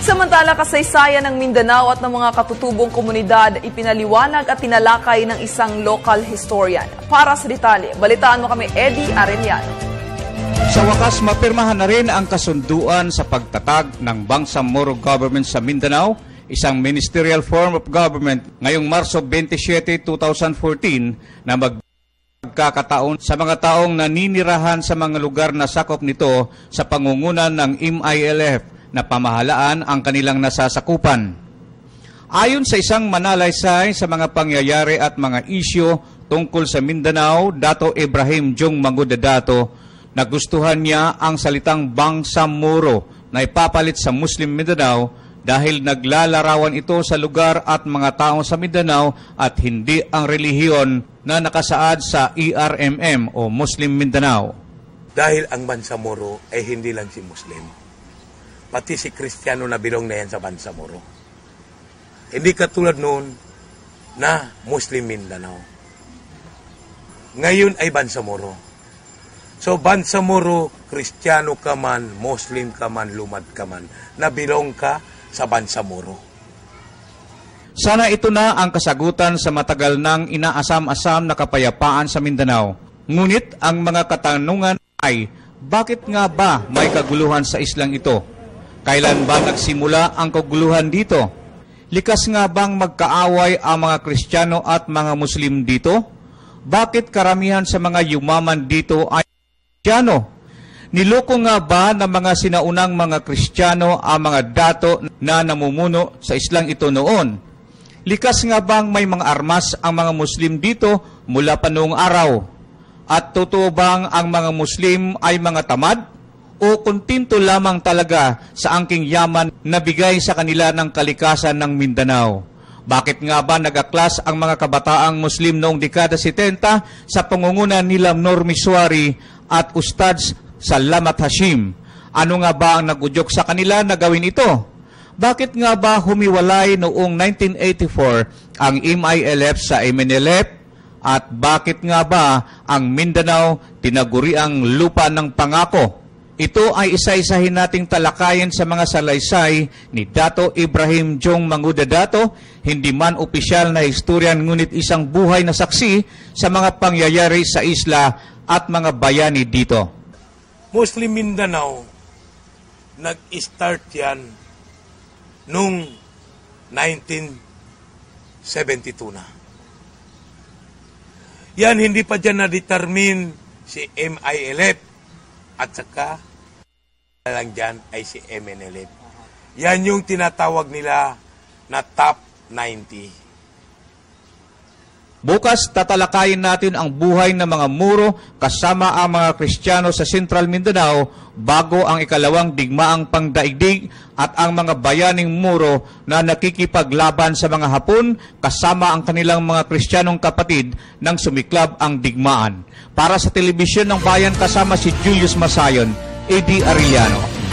Samantala, kasaysayan ng Mindanao at ng mga katutubong komunidad ipinaliwanag at tinalakay ng isang local historian. Para sa detalye, balitaan mo kami, Eddie Arellano. Sa wakas, mapirmahan na rin ang kasunduan sa pagtatag ng Bangsamoro Government sa Mindanao, isang ministerial form of government ngayong Marso 27, 2014 na magkakataon sa mga taong naninirahan sa mga lugar na sakop nito sa pangungunan ng MILF na pamahalaan ang kanilang nasasakupan. Ayon sa isang manalaysay sa mga pangyayari at mga isyo tungkol sa Mindanao, Dato Ibrahim Jong Mangudadato, nagustuhan niya ang salitang Bangsamoro na ipapalit sa Muslim Mindanao dahil naglalarawan ito sa lugar at mga tao sa Mindanao at hindi ang relihiyon na nakasaad sa ERMM o Muslim Mindanao. Dahil ang Bangsamoro ay hindi lang si Muslim. Pati si Kristiyano na bilong na yan sa Bangsamoro. Hindi katulad noon na Muslim Mindanao. Ngayon ay Bangsamoro. So Bangsamoro, Kristiyano ka man, Muslim ka man, lumad ka man, na bilong ka sa Bangsamoro. Sana ito na ang kasagutan sa matagal nang inaasam-asam na kapayapaan sa Mindanao. Ngunit ang mga katanungan ay, bakit nga ba may kaguluhan sa islang ito? Kailan ba nagsimula ang kaguluhan dito? Likas nga bang magkaaway ang mga Kristiyano at mga Muslim dito? Bakit karamihan sa mga yumaman dito ay Kristiyano? Niloko nga ba ng mga sinaunang mga Kristiyano ang mga dato na namumuno sa islang ito noon? Likas nga bang may mga armas ang mga Muslim dito mula pa noong araw? At totoo bang ang mga Muslim ay mga tamad? O kontinto lamang talaga sa angking yaman na bigay sa kanila ng kalikasan ng Mindanao? Bakit nga ba nag-aklas ang mga kabataang Muslim noong dekada 70 sa pangungunan nila Normi Suari at Ustads Salamat Hashim? Ano nga ba ang nagudyok sa kanila na gawin ito? Bakit nga ba humiwalay noong 1984 ang MILF sa MNLF? At bakit nga ba ang Mindanao tinaguriang lupa ng pangako? Ito ay isa-isahin nating talakayin sa mga salaysay ni Dato Ibrahim Jong Mangudadato, hindi man opisyal na historian ngunit isang buhay na saksi sa mga pangyayari sa isla at mga bayani dito. Muslim Mindanao, nag-start yan noong 1972 na. Yan, hindi pa dyan na-determine si MILF at saka lang dyan ay si MNLF. Yan yung tinatawag nila na top 90. Bukas tatalakayin natin ang buhay ng mga Moro kasama ang mga Kristiyano sa Central Mindanao bago ang ikalawang digmaang pangdaigdig at ang mga bayaning Moro na nakikipaglaban sa mga Hapon kasama ang kanilang mga Kristiyanong kapatid nang sumiklab ang digmaan. Para sa Telebisyon ng Bayan kasama si Julius Masayon, Eddie Arellano.